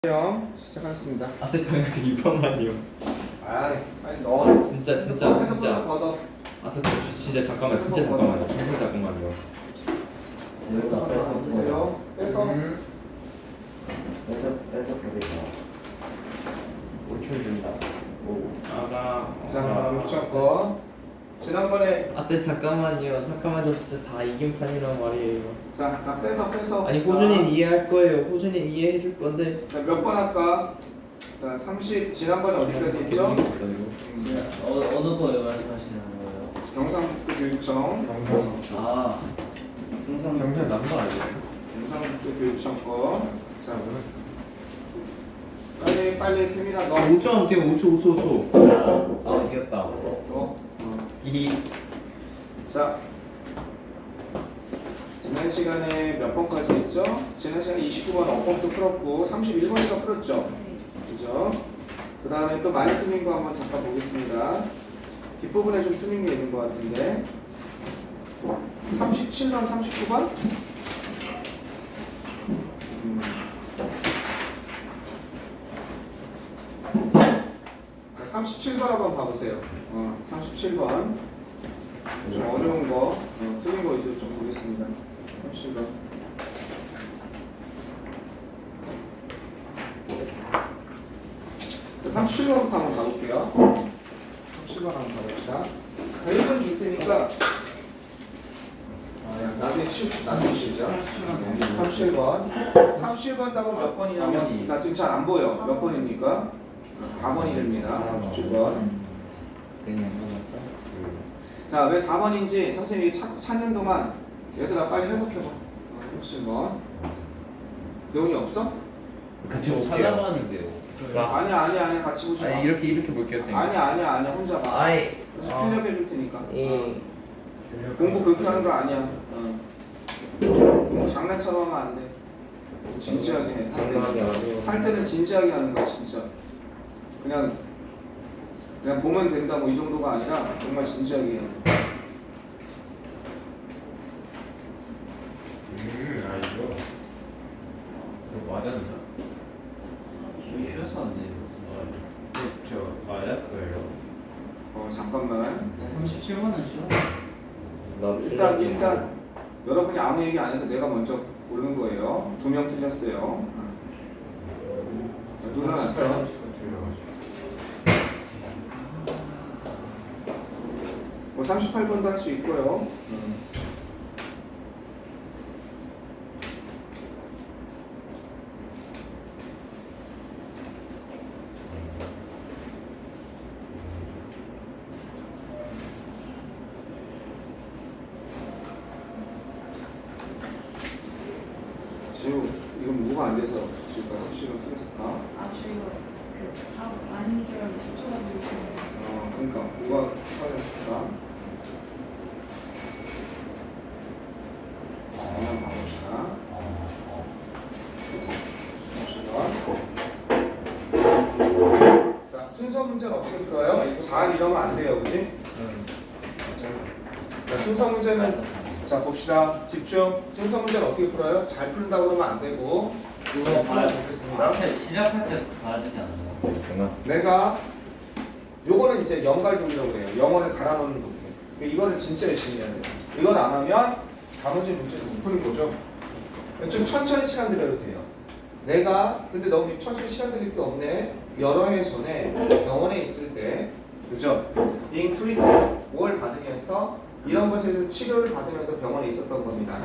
시작하겠습니다. 아세톤에서 2번만요. 아, 빨리 넣어. 진짜. 걷어. 아세톤 진짜 잠깐만요. 진짜 잠깐만요. 보세요. 빼서. 빼서 버리자. 5초 준다. 아가. 자, 옵션 거. 지난번에 아세 잠깐만요. 저 진짜 다 이긴 판이란 말이에요. 자, 다 빼서. 아니 호준이 이해할 거예요. 호준이 이해해 줄 건데. 자, 몇 번 할까? 자, 30. 지난번에 어디까지 했죠? 어느 거에 말씀하시는 거예요? 경상북도 교육청. 아, 경찰 남자 아니에요? 경상북도 교육청 거. 자, 빨리 태민아 넣어. 5초 하면 돼요. 5초. 아 이겼다. 넣어. 이 자, 지난 시간에 몇 번까지 했죠? 지난 시간에 29번 어법도 풀었고 31번도 풀었죠? 그죠? 그 다음에 또 많이 틀린 거 한번 잠깐 보겠습니다. 뒷부분에 좀 틀린 게 있는 것 같은데 37번, 39번? 37번 한번 봐보세요. 37번 좀 어려운 거, 틀린 거 이제 좀 보겠습니다. 37번. 그 37번부터 한번 가볼게요. 37번 한번 가봅시다. 1분 줄 테니까 나중에 치우자. 37번. 37번 답은 몇 번이냐면 나 지금 잘 안 보여. 몇 번입니까? 4번이 됩니다. 37번. 자, 왜 4번인지 선생님이 찾는 동안 얘들아 빨리 해석해봐. 37번. 대원이 없어? 같이 볼게요. 찾아봤는데요. 아니야. 같이 보지 마. 아니 이렇게 볼게요, 선생님. 아니야. 혼자 봐. 아이. 그래서 출력해 줄 테니까. 예. 공부 그렇게 하는 거 아니야. 공부 장난처럼 하면 안 돼. 진지하게 해. 장난하게 아니고. 할 때는 진지하게 하는 거야, 진짜. 그냥 보면 된다 뭐 이 정도가 아니라 정말 진지하게 해야 돼. 아니죠. 맞았나? 쉬어서 안 돼요. 저 맞았어요. 잠깐만. 37번은 쉬어. 일단 여러분이 아무 얘기 안 해서 내가 먼저 고른 거예요. 2명 틀렸어요. 자, 눌러놨어. 뭐 38번도 할 수 있고요. 지금 이건 뭐가 안 돼서 지금 혹시나 틀렸을까? 저희가 그답 아닌 줄 알고 쫓아가지고 있어요. 그러니까 뭐가 틀렸을까? 한번 봐봅시다. 자, 순서 문제는 어떻게 풀어요? 잘 이러면 안 돼요, 그지? 자, 순서 문제는 자 봅시다. 집중. 순서 문제는 어떻게 풀어요? 잘 푼다고 그러면 안 되고 이거 보겠습니다. 시작할 때 봐야 되지 않나요? 내가 요거는 이제 연갈 돌려고 해요. 영어를 갈아 넣는 독해. 이거는 진짜 열심히 해야 돼요. 이걸 안 하면 나머지 문제를 못 푸는 거죠. 좀 천천히 시간 들여도 돼요. 내가 근데 너무 천천히 시간 들일 게 없네. 여러 해 전에 병원에 있을 때 그죠? being treated 뭘 받으면서 이런 것에 대해서 치료를 받으면서 병원에 있었던 겁니다.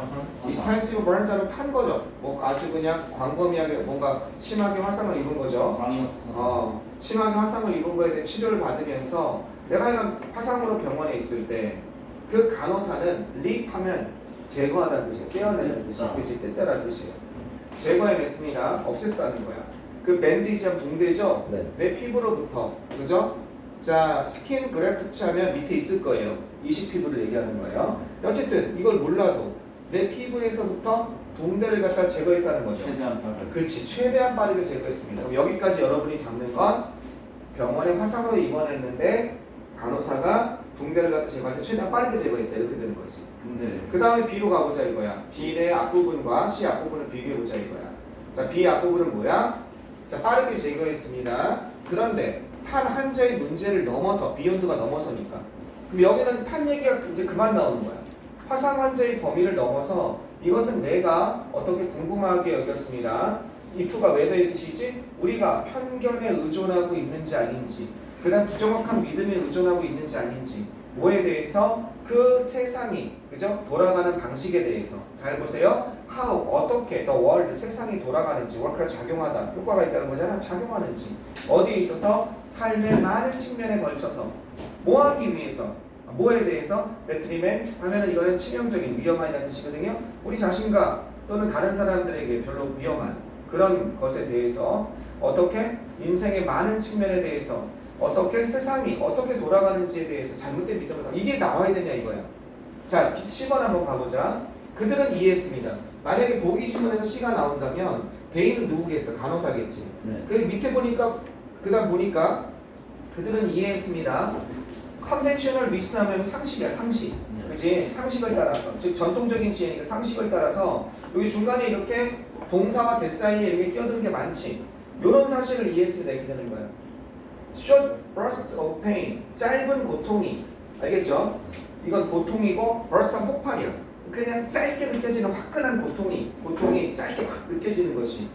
extensive burn자로 탄 거죠. 뭐 아주 그냥 광범위하게 뭔가 심하게 화상을 입은 거죠. 심하게 화상을 입은 거에 대해 치료를 받으면서 내가 이런 화상으로 병원에 있을 때 그 간호사는 립하면 제거하다는 뜻이에요. 떼어내는 뜻이 그치 떼떼라는 뜻이에요. 제거해냈습니다. 없앴다는 거야. 그 밴디지한 붕대죠. 네. 내 피부로부터 그죠? 자 스킨 그래프트 하면 밑에 있을 거예요. 이식 피부를 얘기하는 거예요. 어쨌든 이걸 몰라도 내 피부에서부터 붕대를 갖다 제거했다는 거죠. 최대한 빠르게. 그렇지. 최대한 빠르게 제거했습니다. 그럼 여기까지 여러분이 잡는 건 병원에 화상으로 입원했는데 간호사가 붕대를 갖다 제거할 때 최대한 빠르게 제거했다. 이렇게 되는 거지. 근데 그 다음에 B로 가보자 이거야. B의 앞부분과 C 앞부분을 비교해보자 이거야. 자, B 앞부분은 뭐야? 자, 빠르게 제거했습니다. 그런데 판 한자의 문제를 넘어서 비욘드가 넘어서니까 그럼 여기는 판 얘기가 이제 그만 나오는 거야. 화상 환자의 범위를 넘어서 이것은 내가 어떻게 궁금하게 여겼습니다. if가 왜 더의 뜻이지? 우리가 편견에 의존하고 있는지 아닌지, 그 다음 부정확한 믿음에 의존하고 있는지 아닌지, 뭐에 대해서? 그 세상이 그죠? 돌아가는 방식에 대해서. 잘 보세요. how 어떻게 the world 세상이 돌아가는지, work가 작용하다 효과가 있다는 거잖아. 작용하는지 어디에 있어서? 삶의 많은 측면에 걸쳐서 뭐 하기 위해서? 뭐에 대해서? detriment 하면은 이거는 치명적인 위험한이라는 뜻이거든요. 우리 자신과 또는 다른 사람들에게 별로 위험한 그런 것에 대해서 어떻게? 인생의 많은 측면에 대해서 어떻게? 세상이 어떻게 돌아가는지에 대해서 잘못된 믿음을 이게 나와야 되냐 이거야. 자, 10번 한번 가보자. 그들은 이해했습니다. 만약에 보기 신문에서 C가 나온다면 대인은 누구겠어? 간호사겠지. 네. 그 밑에 보니까 그 다음 보니까 그들은 이해했습니다. 컨벤셔널 위스하면 상식이야, 상식. 네. 그지? 상식을 따라서, 즉 전통적인 지혜니까 상식을 따라서 여기 중간에 이렇게 동사와 대 사이에 이렇게 끼어드는 게 많지. 이런 사실을 이해했습니다. 이렇게 되는 거야. Short burst of pain, 짧은 고통이, 알겠죠? 이건 고통이고 burst한 폭발이야. 그냥 짧게 느껴지는 화끈한 고통이 짧게 확 느껴지는 것이.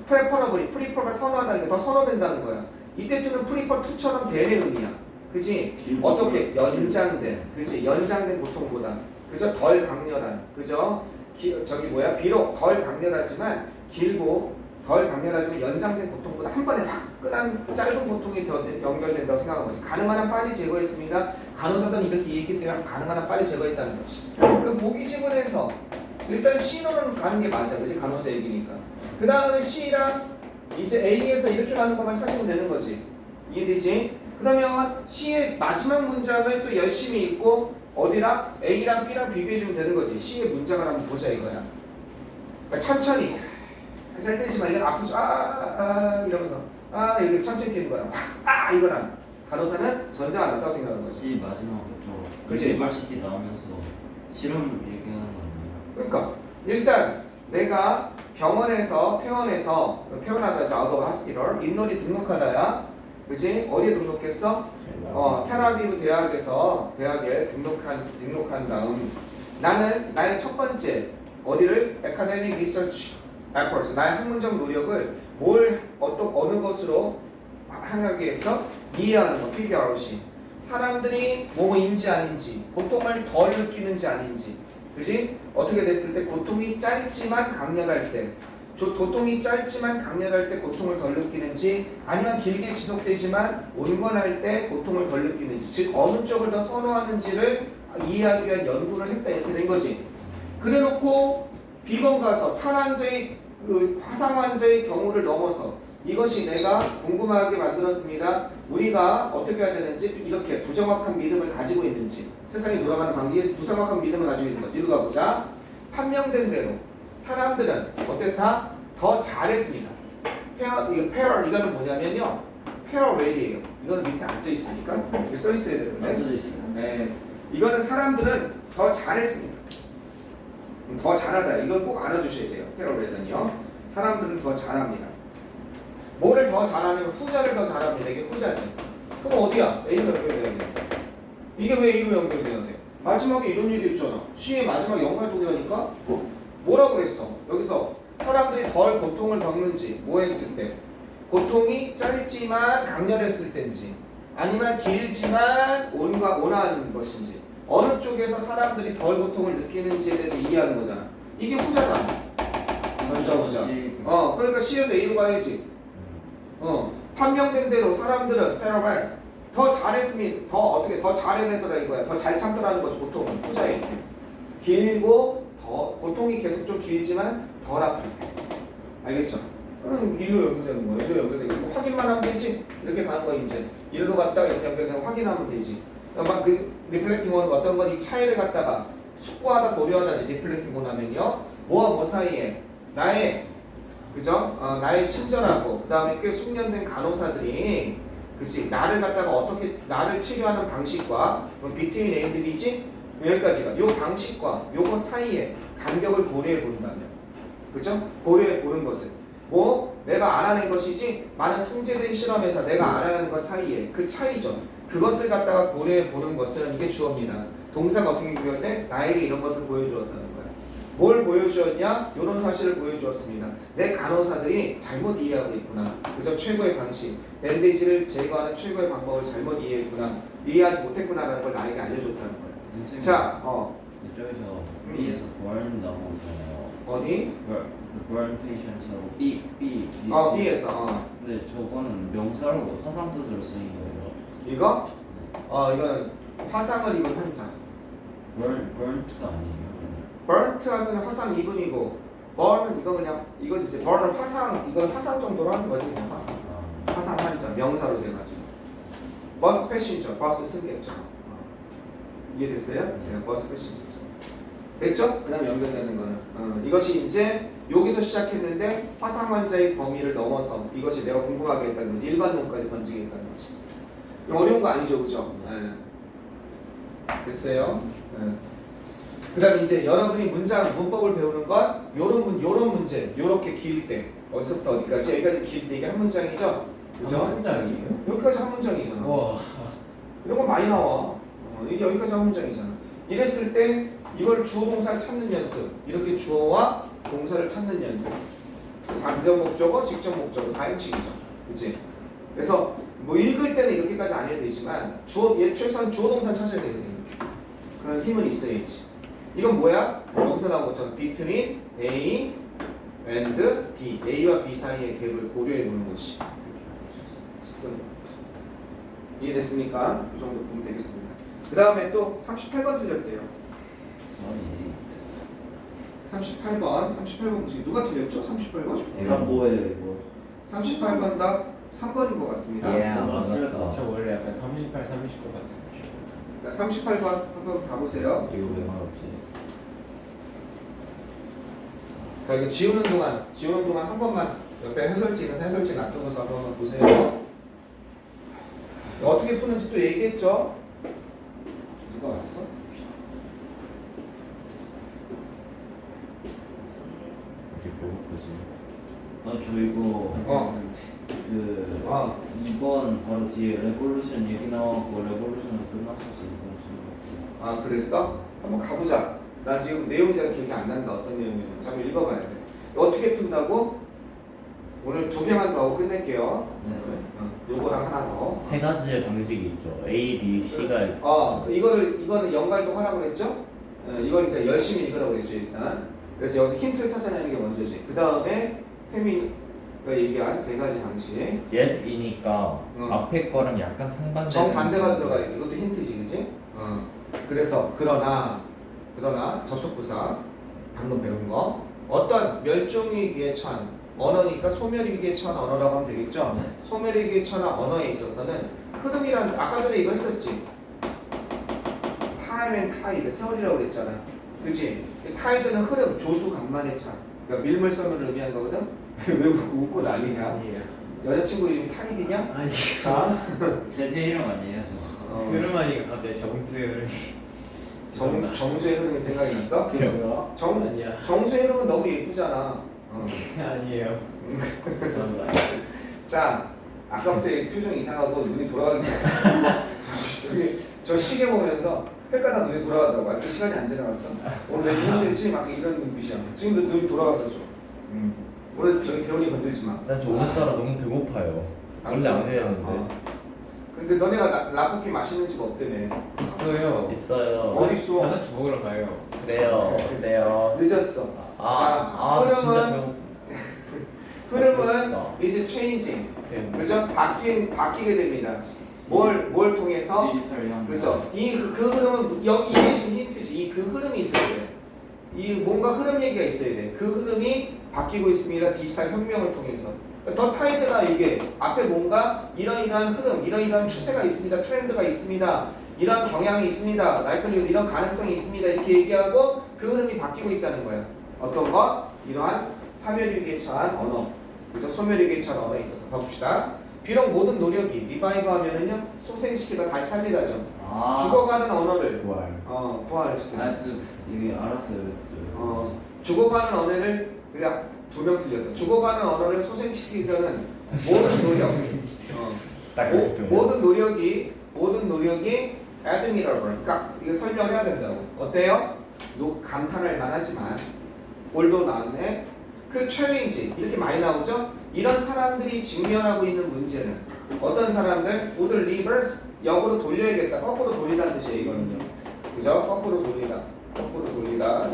preferably, prefer가 선호하다는 게 더 선호된다는 거야. 이때 투는 prefer to처럼 대의 의미야. 그지? 어떻게? 연장된, 그지? 연장된 고통보다, 그죠? 덜 강렬한, 그죠? 비록 덜 강렬하지만 길고 덜 강렬하지만 연장된 고통보다 한 번에 화끈한 짧은 고통이 더 연결된다고 생각한 거지. 가능한 한 빨리 제거했습니다. 간호사들은 이렇게 얘기했기 때문에 가능한 한 빨리 제거했다는 거지. 그럼 보기 지문에서 일단 C로는 가는 게 맞아, 그지? 간호사 얘기니까. 그 다음에 C랑 이제 A에서 이렇게 가는 것만 찾으면 되는 거지. 이해되지? 그러면 C의 마지막 문장을 또 열심히 읽고 어디랑? A랑 B랑 비교해주면 되는 거지. C의 문장을 한번 보자 이거야. 그러니까 천천히 살 때지 말고 아프죠? 이러면서 이렇게 천천히 뛰는 거야. 이거랑 간호사는 전자가 낫다고 생각하는 거지. C 마지막 저 그치? 유니버시티 나오면서 실험 얘기하는 거 아니에요? 그러니까 일단 내가 병원에서 태어나다 out of hospital 잇놀이 등록하다야. 그치? 어디에 등록했어? 텔아비브 대학에 등록한 다음 나는 나의 첫 번째 어디를? academic research efforts 나의 학문적 노력을 어느 것으로 향하게 했어? 이해하는 거, PBRC. 사람들이 뭐인지 아닌지, 고통을 덜 느끼는지 아닌지, 그지? 어떻게 됐을 때 고통이 짧지만 강렬할 때, 고통이 짧지만 강렬할 때 고통을 덜 느끼는지, 아니면 길게 지속되지만 온건할 때 고통을 덜 느끼는지, 즉 어느 쪽을 더 선호하는지를 이해하기 위한 연구를 했다 이렇게 된 거지. 그래놓고 B번 가서 화상 환자의 경우를 넘어서 이것이 내가 궁금하게 만들었습니다. 우리가 어떻게 해야 되는지, 이렇게 부정확한 믿음을 가지고 있는지, 세상이 돌아가는 방식에 부정확한 믿음을 가지고 있는 거지. 읽어 가보자. 판명된 대로 사람들은 어땠다? 더 잘했습니다. 이거는 뭐냐면요, 페어웰이에요. 이거는 밑에 안 써 있으니까 이렇게 써 있어야 되는데. 안 써져 있어요. 네, 이거는 사람들은 더 잘했습니다. 더 잘하다. 이건 꼭 알아두셔야 돼요. 페어웰은요, 사람들은 더 잘합니다. 뭐를 더 잘하냐면 후자를 더 잘합니다. 이게 후자지. 그럼 어디야? A로 연결돼야 돼. 이게 왜 A로 연결돼야 돼? 마지막에 이런 얘기 있잖아. C의 마지막 연관동이라니까? 뭐라고 그랬어? 여기서 사람들이 덜 고통을 겪는지 뭐 했을 때? 고통이 짧지만 강렬했을 때인지, 아니면 길지만 온화한 것인지, 어느 쪽에서 사람들이 덜 고통을 느끼는지에 대해서 이해하는 거잖아. 이게 후자잖아. 후자. 그러니까 C에서 A로 가야지. 판명된 대로 사람들은 더 잘했습니다. 더 잘해내더라 이거야. 더 잘 참더라는 거지. 고통은 후자에 길고 고통이 계속 좀 길지만 덜 아픈. 알겠죠? 일로 연결되는 거야. 일로 연결되고 확인만 하면 되지. 이렇게 가는 거 이제 일로 갔다가 이렇게 연결되면 확인하면 되지. 막 그 리플렉팅원 어떤 건 이 차이를 갖다가 숙고하다 고려하다지. 리플렉팅원 하면요, 뭐와 뭐 사이에 나의 그죠? 나의 친절하고 그 다음에 꽤 숙련된 간호사들이 그치? 나를 갖다가 어떻게 나를 치료하는 방식과 between A들이지? 여기까지가 요 방식과 요거 사이에 간격을 고려해 본다면, 그죠? 고려해 보는 것은 뭐 내가 알아낸 것이지 많은 통제된 실험에서 내가 알아낸 것 사이에 그 차이죠. 그것을 갖다가 고려해 보는 것은 이게 주어입니다. 동사가 어떻게 구현돼? 나에게 이런 것을 보여주었다는 거야. 뭘 보여주었냐? 이런 사실을 보여주었습니다. 내 간호사들이 잘못 이해하고 있구나. 그저 최고의 방식, 밴데이지를 제거하는 최고의 방법을 잘못 이해했구나. 이해하지 못했구나라는 걸 나에게 알려줬다는 거야. 선생님, 자, 이쪽에서 B에서 burn 나오잖아요. 어디? burn patient하고 B. B에서 근데 저거는 명사로 화상 뜻으로 쓰인 거예요. 이거? 이거는 화상을 입은 환자. burned가 아니에요. burnt 하면 화상 입은이고 burn은 이거 그냥 이건 이제 burn은 화상 이건 화상 정도로 하는 거지 그냥 화상. 화상 환자 명사로 돼가지고 버스 패신저 버스 승객죠. 이해됐어요? 네, 버스 패신저죠. 됐죠? 그 다음에 연결되는 거는 이것이 이제 여기서 시작했는데 화상 환자의 범위를 넘어서 이것이 내가 궁금하게 했다는 거지 일반론까지 번지겠다는 거지. 이거 어려운 거 아니죠, 그죠? 네. 됐어요? 네. 그 다음에 이제 여러분이 문법을 배우는 건 요런 문제 요렇게 길 때 어디서부터 어디까지 여기까지 길 때 이게 한 문장이죠? 그죠? 한 문장이에요? 여기까지 한 문장이잖아. 와. 이런 거 많이 나와. 이게 여기까지 한 문장이잖아. 이랬을 때 이걸 주어 동사를 찾는 연습. 이렇게 주어와 동사를 찾는 연습. 상대 목적어, 직접 목적어, 사형식이죠. 그치? 그래서 뭐 읽을 때는 이렇게까지 안 해도 되지만 최소한 주어 동사를 찾아야 되거든요. 그런 힘은 있어야지. 이건 뭐야? 여기서 나온 것처럼 between A and B. A와 B 사이의 갭을 고려해 보는 것이. 이해됐습니까? 이 정도 보면 되겠습니다. 그 다음에 또 38번 틀렸대요. sorry. 38번 뭐지? 누가 틀렸죠? 38번? 내가 뭐예요 이거? 38번 답 3번인 것 같습니다. 예. 맞았다. 저 원래 약간 38, 39 같은. 자, 38번 한번 가보세요. 이거 왜 말없지? 자, 이거 지우는 동안 한 번만 옆에 해설지 있는 해설지 놔두고서 한번 보세요. 어떻게 푸는지 또 얘기했죠? 누가 왔어? 이게 배고프지. 저 이거 그 2번 바로 뒤에 레볼루션 얘기 나왔고 레볼루션은 끝났어서 이번 쓰는 아, 그랬어? 한번 가보자. 나 지금 내용이 잘 기억이 안 난다. 어떤 내용이었는지 한번 읽어봐야 돼. 어떻게 푼다고? 오늘 2개만 더 하고 끝낼게요. 요거랑 하나 더. 세 가지의 방식이 있죠. A, B, C가 이거는 연갈도 하라고 그랬죠? 이걸 이제 열심히 읽으라고 그랬죠, 일단. 그래서 여기서 힌트를 찾아내는 게 먼저지. 그 다음에 태민이가 얘기한 세 가지 방식. yet이니까 앞에 거랑 약간 상반되는 정반대가 들어가야지. 이것도 힌트지, 그지? 그래서 그러나 접속부사 방금 배운 거 어떤 멸종위기에 처한 언어니까 소멸위기에 처한 언어라고 하면 되겠죠? 네. 소멸위기에 처한 언어에 있어서는 흐름이란 아까 전에 이거 했었지. 타임 앤 타이드 세월이라고 그랬잖아. 그지? 타이드는 흐름, 조수 간만의 차. 그러니까 밀물섬을 의미한 거거든. 왜 웃고 난리냐? 아니에요. 여자친구 이름이 타이드냐? 아니. 자, 제 이름 아니에요 저. 흐름하니까 갑자기 정수의 흐름. 정수의 흐름이 생각이 있어? 뭐야? 아니야. 정수의 흐름은 너무 예쁘잖아. 아니에요. 감사합니다. 자, 아까부터 표정 이상하고 눈이 돌아가기 시작해. 저 시계 보면서 헷갈다 눈이 돌아가더라고. 아직 시간이 안 지나갔어. 오늘 왜 힘들지? 막 이런 눈빛이야. 지금도 눈이 돌아가서 줘. 오늘 저기 개운이 건들지 마. 저 오늘따라 너무 배고파요. 원래 안 되는데. 근데 너네가 라볶이 맛있는 집 없다며. 있어요. 있어요. 어디 있어? 다 같이 먹으러 가요. 그래요. 늦었어. 진짜 배고. 흐름은 이제 체인징. 그죠? 바뀌게 됩니다. 뭘 통해서? 디지털 형. 그렇죠. 그 흐름은 이게 지금 힌트지. 그 흐름이 있어야 돼. 이 뭔가 흐름 얘기가 있어야 돼. 그 흐름이 바뀌고 있습니다. 디지털 혁명을 통해서. 더 타이드가 이게 앞에 뭔가 이러이러한 흐름, 이러이러한 추세가 있습니다. 트렌드가 있습니다. 이런 경향이 있습니다. 라이클리우드 이런 가능성이 있습니다. 이렇게 얘기하고 그 흐름이 바뀌고 있다는 거예요. 어떤 거? 이러한 사멸위기에 처한 언어. 그죠? 소멸위기에 처한 언어에 있어서 봐봅시다. 비록 모든 노력이 리바이브 하면은요 소생시키다 다시 살리다죠. 죽어가는 언어를 부활을 시키는. 이게 알았어요. 죽어가는 언어를 그냥 두 명 틀렸어. 죽어가는 언어를 소생시키려는 모든 노력, 모든 노력이 admirable. 그러니까 이거 설명해야 된다고. 어때요? 감탄할 만하지만 올도 나왔네. 그 챌린지 이렇게 많이 나오죠? 이런 사람들이 직면하고 있는 문제는 어떤 사람들? would reverse 역으로 돌려야겠다. 거꾸로 돌리다는 뜻이에요. 이거는요. 그죠? 거꾸로 돌리다,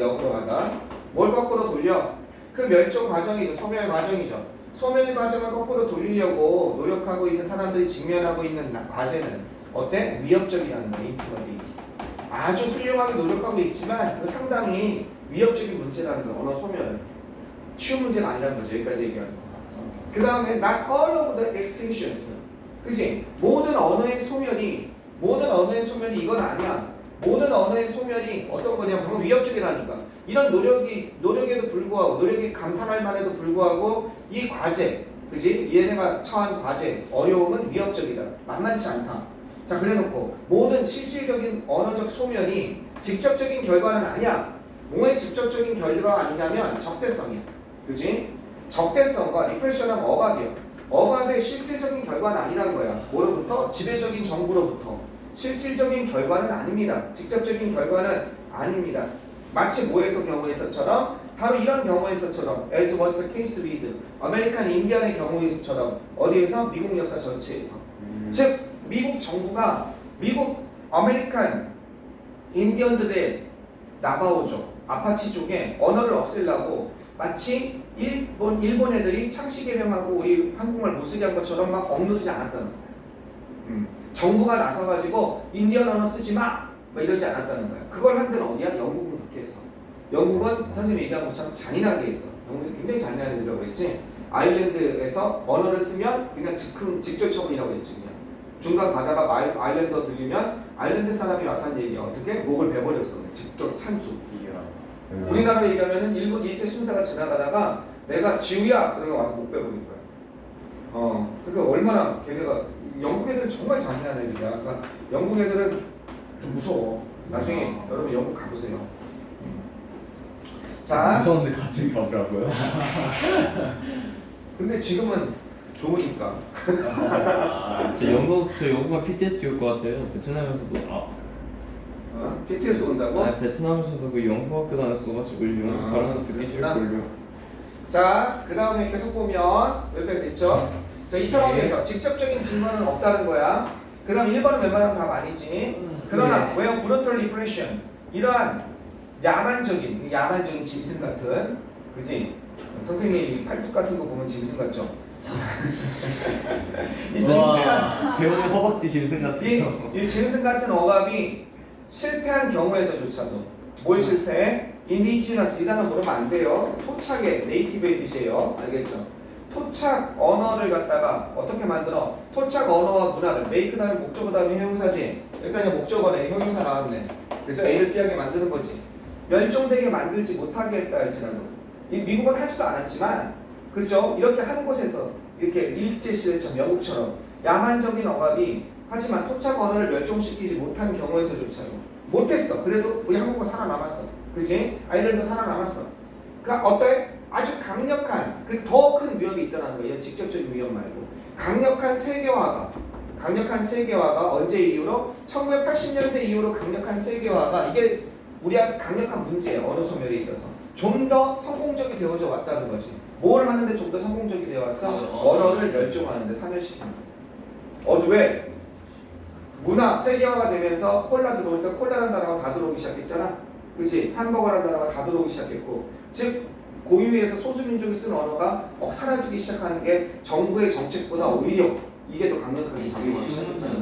역으로 하다. 뭘 거꾸로 돌려? 그 멸종 과정이죠. 소멸 과정이죠. 소멸 과정을 거꾸로 돌리려고 노력하고 있는 사람들이 직면하고 있는 과제는 어때? 위협적이라는 거예요. 인프라디. 아주 훌륭하게 노력하고 있지만 상당히 위협적인 문제라는 거예요. 언어 소멸은. 쉬운 문제가 아니라는 거죠. 여기까지 얘기하는 거. 그 다음에 not all of the extinctions. 그치? 모든 언어의 소멸이 이건 아니야. 모든 언어의 소멸이 어떤 거냐? 방금 위협적이라니까. 이런 노력에도 불구하고, 노력이 감탄할 만해도 불구하고, 이 과제, 그지? 얘네가 처한 과제, 어려움은 위협적이다. 만만치 않다. 자, 그래 놓고, 모든 실질적인 언어적 소멸이 직접적인 결과는 아니야. 뭐의 직접적인 결과가 아니냐면 적대성이야. 그지? 적대성과 리프레션은 억압이야. 억압의 실질적인 결과는 아니란 거야. 뭐로부터? 지배적인 정부로부터. 실질적인 결과는 아닙니다. 직접적인 결과는 아닙니다. 마치 뭐에서 경우에서처럼 바로 이런 경우에서처럼 as was the case with 아메리칸 인디언의 경우에서처럼 어디에서? 미국 역사 전체에서. 즉 미국 정부가 미국 아메리칸 인디언들의 나바오족, 아파치족의 언어를 없애려고 마치 일본 애들이 창씨 개명하고 우리 한국말 못쓰게 한 것처럼 막 억누르지 않았다는 거야. 정부가 나서가지고 인디언 언어 쓰지 마! 막 이러지 않았다는 거야. 그걸 한 데는 어디야? 영국은 그렇게 했어. 영국은 선생님이 얘기한 것처럼 잔인하게 했어. 영국이 굉장히 잔인한 애들이라고 했지. 아일랜드에서 언어를 쓰면 그냥 직결 처분이라고 했지. 그냥. 중간 가다가 아일랜드 들리면 아일랜드 사람이 와서 한 얘기야. 어떻게? 목을 베버렸어. 직격 찬수. 우리나라로 얘기하면은 일본 일제 순사가 지나가다가 내가 지우야! 그러면 와서 목 베버린 거야. 그러니까 얼마나 걔네가 영국 애들은 정말 잔인한 애들이야. 그러니까 영국 애들은 좀 무서워. 나중에 여러분 영국 가보세요. 자, 무서운데 갑자기 가보라고요? 근데 지금은 좋으니까. 저 영국가 PTSD 올 것 같아요. 베트남에서도 BTS 온다고? 베트남에서도 그 영국 학교 다녔어가지고 영국 발음 듣기 싫을걸요. 자, 그 다음에 계속 보면 여기까지 됐죠? 자, 이 상황에서 직접적인 질문은 없다는 거야. 그 다음 1번은 웬만하면 답 아니지. 그러나 왜요? brutal repression 이러한 야만적인 짐승 같은, 그지? 선생님이 팔뚝 같은 거 보면 짐승 같죠? 이 짐승 같은 대원의 허벅지 짐승 같은 거. 이 짐승 같은 억압이 실패한 경우에서조차도 뭘 실패해? 인디지너스 이 단어 모르면 안 돼요. 토착의 네이티브의 뜻이에요. 알겠죠? 토착 언어를 갖다가 어떻게 만들어? 토착 언어와 문화를 make 다음에 목적어 다음에 형용사지. 여기까지 목적어네. 형용사 나왔네. 그래서 A를 B하게 만드는 거지. 멸종되게 만들지 못하게 했다 할지라도 이 미국은 하지도 않았지만 그렇죠? 이렇게 한 곳에서 이렇게 일제시대처럼 영국처럼 야만적인 억압이 하지만 토착 언어를 멸종시키지 못한 경우에서조차도 못했어. 그래도 우리 한국은 살아남았어. 그치? 아일랜드 살아남았어. 그러니까 어때? 아주 강력한 그 더 큰 위협이 있다는 거예요. 직접적인 위협 말고 강력한 세계화가 언제 이후로? 1980년대 이후로 강력한 세계화가 이게 우리한테 강력한 문제예요. 언어 소멸에 있어서 좀 더 성공적이 되어져 왔다는 거지. 뭘 하는데 좀 더 성공적이 되어 왔어? 언어를 멸종하는데 사멸시키는 거야. 왜? 문화 세계화가 되면서 콜라 들어오니까 콜라라는 단어가 다 들어오기 시작했잖아. 그치? hamburger라는 단어가 다 들어오기 시작했고 즉 고유에서 소수민족이 쓴 언어가 사라지기 시작하는 게 정부의 정책보다 오히려 이게 더 강력하게 작용하기 시작했잖아.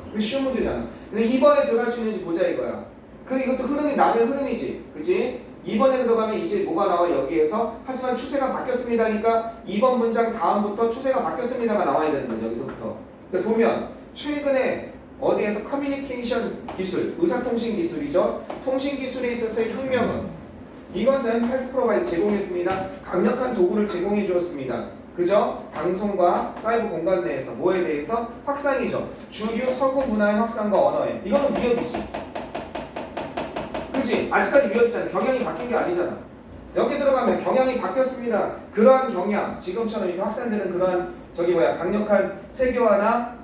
그게 쉬운 문제잖아. 근데 이번에 들어갈 수 있는지 보자 이거야. 이것도 흐름이 나는 흐름이지. 그치? 2번에 들어가면 이제 뭐가 나와 여기에서 하지만 추세가 바뀌었습니다니까 2번 문장 다음부터 추세가 바뀌었습니다가 나와야 되는 거죠. 여기서부터. 근데 보면 최근에 어디에서 커뮤니케이션 기술, 의사통신 기술이죠. 통신 기술에 있어서의 혁명은 이것은 패스프로바이드 제공했습니다. 강력한 도구를 제공해 주었습니다. 그죠? 방송과 사이버 공간 내에서 뭐에 대해서? 확산이죠. 주류 서구 문화의 확산과 언어의 이거는 위협이지. 그치? 아직까지 위협이잖아. 경향이 바뀐 게 아니잖아. 여기 들어가면 경향이 바뀌었습니다. 그러한 경향, 지금처럼 이렇게 확산되는 그러한 강력한 세계화나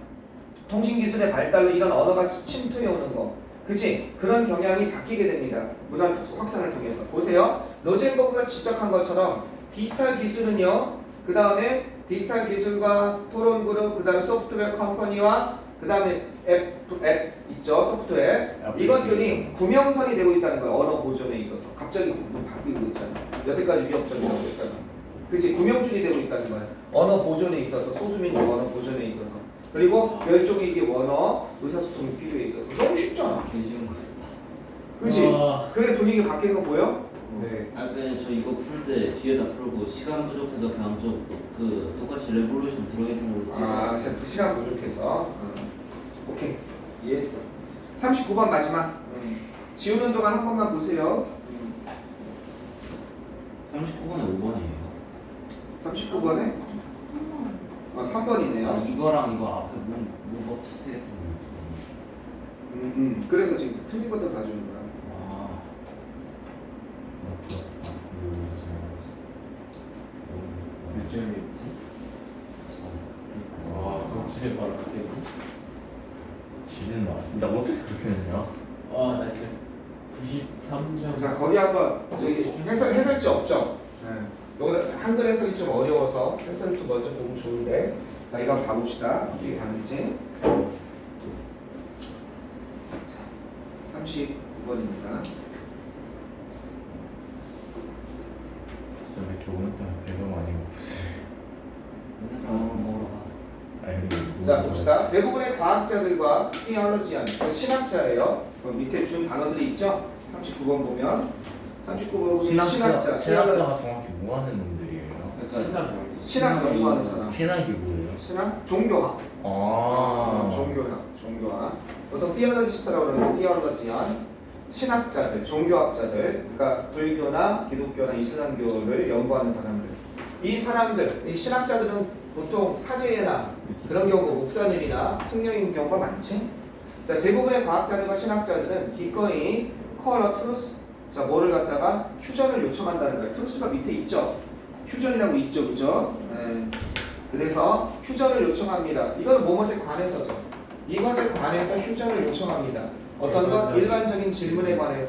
통신기술의 발달로 이런 언어가 침투해 오는 거. 그치? 그런 경향이 바뀌게 됩니다. 문화 확산을 통해서. 보세요. 로젠버그가 지적한 것처럼 디지털 기술은요. 그 다음에 디지털 기술과 토론 그룹, 그 다음에 소프트웨어 컴퍼니와 그 다음에 앱 있죠. 소프트웨어. 이것들이 구명선이 되고 있다는 거예요. 언어 보존에 있어서. 갑자기 바뀌고 있잖아. 여태까지 위협적이라고 했잖아. 그치? 구명줄이 되고 있다는 거예요. 언어 보존에 있어서. 소수민족 언어 보존에 있어서. 그리고 멸종위기 원어 의사소통이 필요해 있어서. 너무 쉽잖아. 개쉬운 거 같다. 그치? 와. 그래 분위기 바뀌는 거 보여? 네. 아 그냥 저 이거 풀 때 뒤에 다 풀고 시간 부족해서 그냥 그 똑같이 레볼루션 들어있는 걸로 아, 진짜 2시간 부족해서. 오케이. 이해했어. 39번 마지막. 지우는 동안 한 번만 보세요. 39번에 5번이에요. 39번에? 3번. 3번이네요. 이거랑 이거 앞에 뭐가 없었어요? 그래서 지금 틀린 것들 봐주는구나. 아. 몇 점이었지? 와, 그럼 집에 바로 갔겠네. 지는 나 진짜 어떻게 그렇게 했냐? 아, 나 진짜 93점. 자, 거기 한번 저기 해설지 없죠? 여기다 한글 해설이 좀 어려워서 해설도 먼저 보면 좋은데. 자, 이거 한번 봐봅시다. 어떻게 가는지. 자, 39번입니다. 진짜 왜 이렇게 오늘따라 배가 많이 고프세요? 맨날 먹으러 가. 아니 근데 자, 봅시다. 대부분의 과학자들과 티올로지안, 신학자예요. 그 밑에 준 단어들이 있죠? 39번 보면 39번 보면 신학자, 신학자가 정확히 뭐 하는 놈들이에요? 그러니까 신학 신학 연구하는 사람. 신학이 뭐예요? 신학? 종교학. 아, 종교학. 보통 티올로지스트라고 그러는데 티올로지안, 신학자들, 종교학자들, 그러니까 불교나 기독교나 이슬람교를 연구하는 사람들. 이 사람들, 이 신학자들은 보통 사제나 그런 경우 목사님이나 승려인 경우가 많지. 자, 대부분의 과학자들과 신학자들은 기꺼이 컬러 트루스, 자, 뭐를 갖다가 휴전을 요청한다는 거예요. 트루스가 밑에 있죠. 휴전이라고 있죠, 그죠? 그래서 휴전을 요청합니다. 이건 뭐뭇에 관해서죠. 이것에 관해서 휴전을 요청합니다. 어떤 것? 일반적인 질문에 관해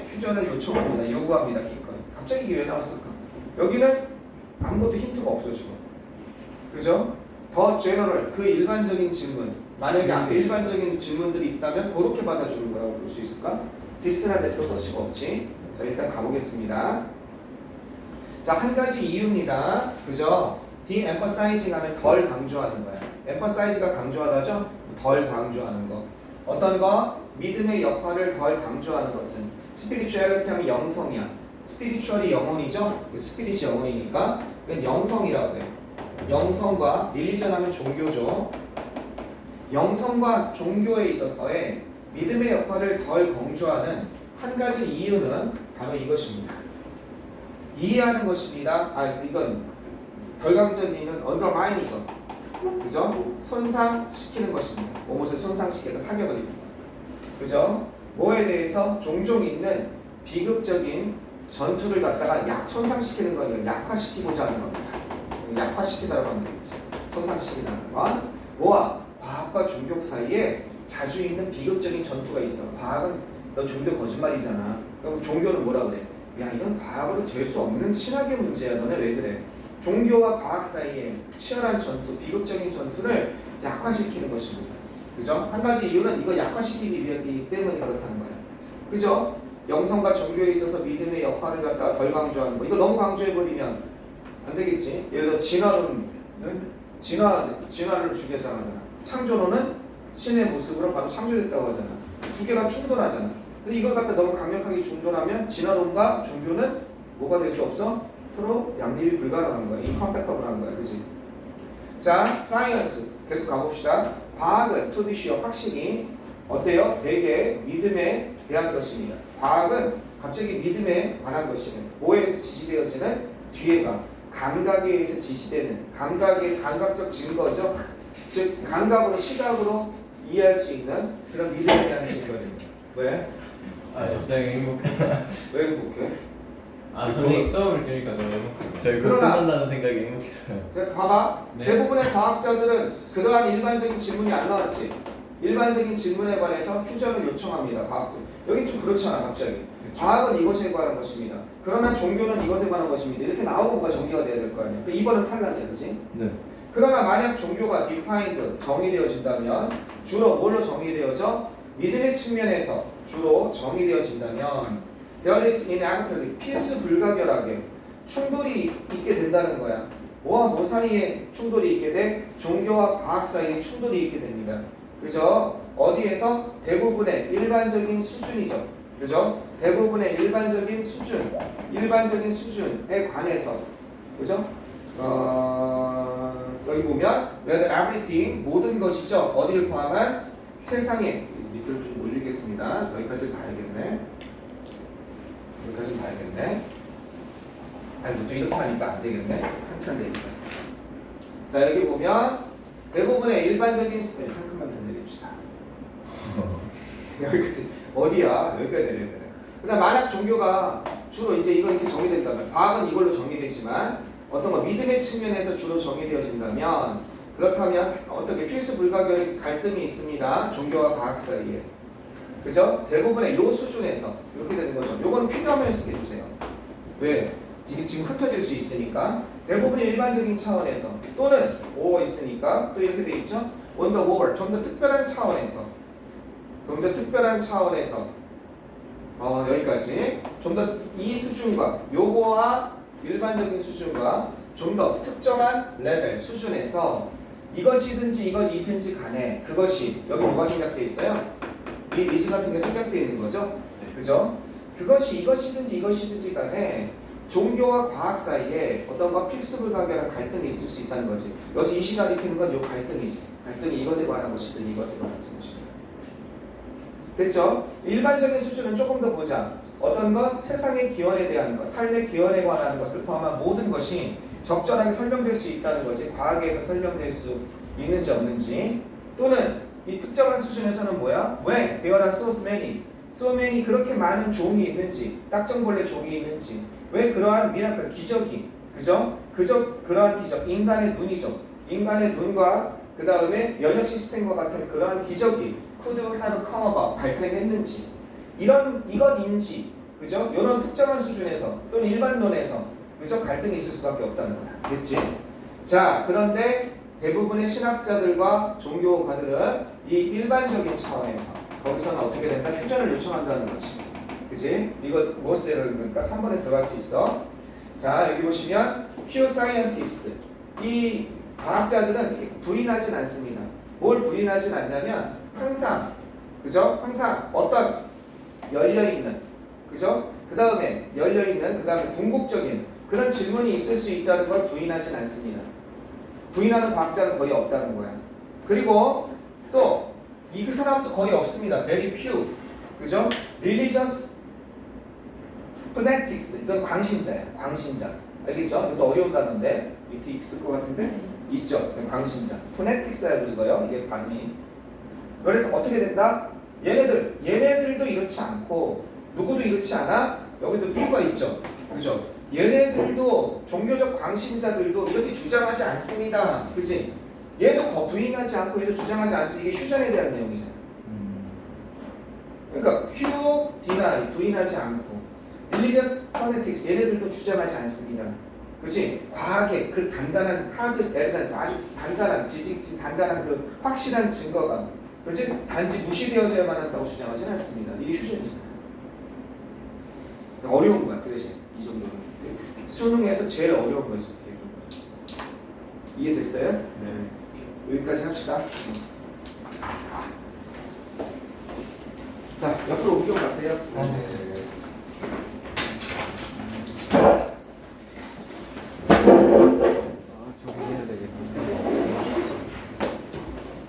휴전을 요청합니다. 요구합니다. 기꺼이. 갑자기 이게 왜 나왔을까? 여기는 아무것도 힌트가 없어 지금. 그죠? 더 제너럴, 그 일반적인 질문. 만약에 앞에 일반적인 질문들이 있다면 그렇게 받아주는 거라고 볼 수 있을까? 디스나 대표 서치가 없지. 자, 일단 가보겠습니다. 자, 한 가지 이유입니다. 그죠? de-emphasizing 하면 덜 강조하는 거야. emphasize가 강조하다죠? 덜 강조하는 거. 어떤 거? 믿음의 역할을 덜 강조하는 것은 spirituality 하면 영성이야. spiritual이 영혼이죠? 스피릿이 영혼이니까 이건 영성이라고 해요. 영성과 religion 하면 종교죠. 영성과 종교에 있어서의 믿음의 역할을 덜 강조하는 한 가지 이유는 바로 이것입니다. 이해하는 것입니다. 이건 덜 강조는 undermine이죠. 그죠? 손상시키는 것입니다. 몸을 손상시키는 타격을 입니다. 그죠? 뭐에 대해서 종종 있는 비극적인 전투를 갖다가 손상시키는 거예요. 약화시키고자 하는 겁니다. 약화시키다라고 하는 거지. 손상시키다는 건 뭐와 과학과 종교 사이에 자주 있는 비극적인 전투가 있어. 과학은 너 종교 거짓말이잖아. 그럼 종교는 뭐라 그래? 야, 이건 과학으로 될 수 없는 신학의 문제야. 너네 왜 그래? 종교와 과학 사이에 치열한 전투, 비극적인 전투를 약화시키는 것입니다. 그죠? 한 가지 이유는 이거 약화시키기 위하기 때문에 그렇다는 거예요. 그죠? 영성과 종교에 있어서 믿음의 역할을 갖다가 덜 강조하는 거. 이거 너무 강조해버리면 안 되겠지? 예를 들어 진화론은 진화를 주장하잖아. 창조론은 신의 모습으로 바로 창조됐다고 하잖아. 두 개가 충돌하잖아. 근데 이걸 갖다 너무 강력하게 충돌하면 진화론과 종교는 뭐가 될 수 없어? 서로 양립이 불가능한 거야. incompatible한 거야. 그치? 자, science 계속 가봅시다. 과학은 to be sure 확실히 어때요? 되게 믿음에 대한 것입니다. 과학은 갑자기 믿음에 관한 것이네. 뭐에 의해서 지지되어지는 뒤에가 감각에 의해서 지시되는 감각적 증거죠. 즉 감각으로 시각으로 이해할 수 있는 그런 믿음에 대한 증거입니다. 왜? 아 갑자기 행복해. 왜 행복해? 아 선생님 수업을 들으니까 너무 행복해. 저희 그거 그러나- 끝난다는 생각이 행복했어요. 자, 봐봐. 네. 대부분의 과학자들은 그러한 일반적인 질문이 안 나왔지. 일반적인 질문에 관해서 휴전을 요청합니다. 과학들. 여기 좀 그렇잖아, 갑자기. 과학은 이것에 관한 것입니다. 그러나 종교는 이것에 관한 것입니다. 이렇게 나오고 뭐가 전개가 돼야 될 거 아니야. 그러니까 2번은 탈락이야, 그지? 네. 그러나 만약 종교가 defined, 정의되어진다면 주로 뭘로 정의되어져? 믿음의 측면에서 주로 정의되어진다면 there is inevitably 필수 불가결하게 충돌이 있게 된다는 거야. 뭐와 뭐 사이에 충돌이 있게 돼? 종교와 과학 사이에 충돌이 있게 됩니다. 그죠? 어디에서? 대부분의 일반적인 수준이죠. 그죠? 대부분의 일반적인 수준에 관해서. 그죠? 여기 보면 whether everything 모든 것이죠. 어디를 포함한 세상에 밑을 좀 올리겠습니다. 여기까지 봐야겠네. 여기까지 봐야겠네. 아니 또 이렇게 하니까 안 되겠네. 한 칸 내리자. 자 여기 보면 대부분의 일반적인 한 칸만 더 내립시다. 여기까지 어디야? 여기까지 내려야 돼. 그러니까 만약 종교가 주로 이제 이거 이렇게 정의된다면 과학은 이걸로 정의되지만 어떤 거 믿음의 측면에서 주로 정의되어진다면 그렇다면 어떻게 필수 불가결의 갈등이 있습니다. 종교와 과학 사이에. 그죠? 대부분의 요 수준에서 이렇게 되는 거죠. 요거는 필요하면 해석해 주세요. 왜? 이게 지금 흩어질 수 있으니까 대부분의 일반적인 차원에서 또는 오가 있으니까 또 이렇게 돼 있죠. on the whole 좀 더 특별한 차원에서 여기까지 좀 더 이 수준과 요거와 일반적인 수준과 좀 더 특정한 레벨 수준에서 이것이든지 이것이든지 간에 그것이 여기 뭐가 생략되어 있어요? 이 리즈 같은 게 생략되어 있는 거죠? 그죠? 그것이 이것이든지 간에 종교와 과학 사이에 어떤 거 필수 불가결한 갈등이 있을 수 있다는 거지. 여기서 이 시가 일으키는 건 요 갈등이지. 갈등이 이것에 관한 것이든 이것에 관한 것이든. 됐죠? 일반적인 수준은 조금 더 보자. 어떤 것, 세상의 기원에 대한 것, 삶의 기원에 관한 것을 포함한 모든 것이 적절하게 설명될 수 있다는 거지. 과학에서 설명될 수 있는지 없는지. 또는 이 특정한 수준에서는 뭐야? 왜? There are so many 그렇게 많은 종이 있는지, 딱정벌레 종이 있는지. 왜 그러한 미라클 기적이, 그죠? 그러한 기적, 인간의 눈이죠. 인간의 눈과 그 다음에 면역 시스템과 같은 그러한 기적이 could have come about 발생했는지 이것인지, 그죠? 이런 특정한 수준에서 또는 일반론에서 그죠? 갈등이 있을 수밖에 없다는 거야. 됐지? 자, 그런데 대부분의 신학자들과 종교가들은 이 일반적인 차원에서 거기서는 어떻게 된다? 휴전을 요청한다는 거지. 그지? 이거 무엇을 들어가니까 3번에 들어갈 수 있어. 자, 여기 보시면 pure scientist 이 과학자들은 이렇게 부인하진 않습니다. 뭘 부인하진 않냐면 항상 그죠? 항상 어떤 열려있는 그죠? 그 다음에 열려있는 그 다음에 궁극적인 그런 질문이 있을 수 있다는 걸 부인하진 않습니다. 부인하는 과학자는 거의 없다는 거야. 그리고 또 이 사람도 거의 없습니다. Very few 그죠? Religious fanatics 이건 광신자야. 광신자 알겠죠? 이것도 어려운 단어인데 밑에 있을 것 같은데 있죠? 광신자 fanatics야 그리고요. 이게 반미. 그래서 어떻게 된다? 얘네들도 이렇지 않고 누구도 이렇지 않아? 여기도 B가 있죠. 그죠? 얘네들도 종교적 광신자들도 이렇게 주장하지 않습니다. 그치? 얘도 부인하지 않고 얘도 주장하지 않습니다. 이게 휴전에 대한 내용이잖아. 그러니까 pure deny 부인하지 않고 religious fanatics 얘네들도 주장하지 않습니다. 그렇지? 과학의 그 단단한 hard evidence 아주 단단한 단단한 그 확실한 증거가 그렇지? 단지 무시되어져야만 한다고 주장하지는 않습니다. 이게 휴전이잖아요. 어려운 거야 그 대신 이 정도는. 수능에서 제일 어려운 거에서 이렇게 해준 거야. 이해됐어요? 네. 여기까지 합시다. 자, 옆으로 옮겨가세요.